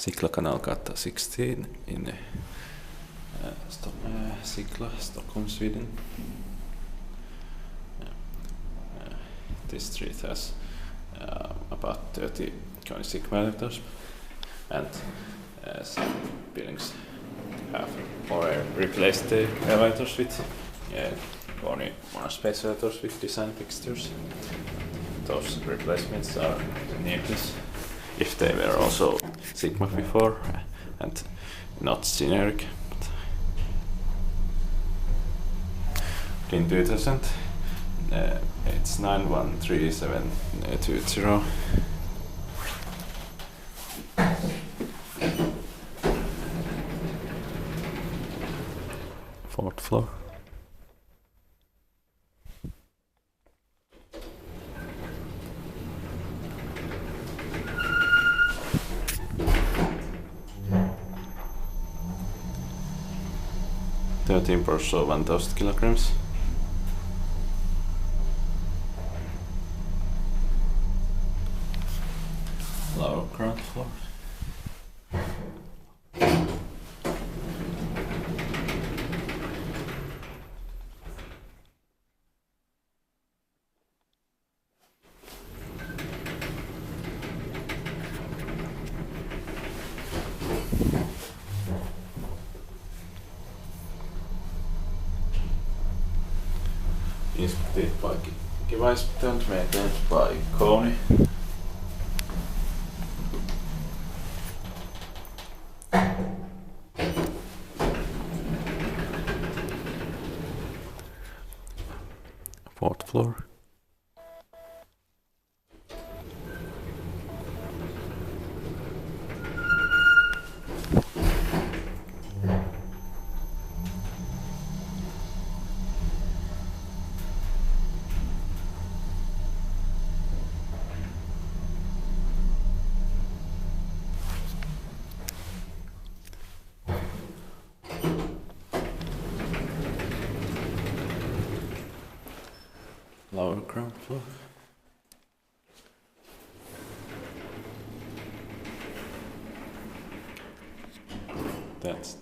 Sickla Kanalgata 16 in Sickla, Stockholm, Sweden. This street has about 30 Kone elevators, and some buildings have already replaced the elevators with Kone MonoSpace elevators with design fixtures. Those replacements are needless if they were also Sigma before and not generic. In 2000, it's 913720. Fourth floor. Per so 1000 kilograms. Lower ground floor. Inspected by device-patent maintained by Kone. Fourth floor. Lower ground floor. That's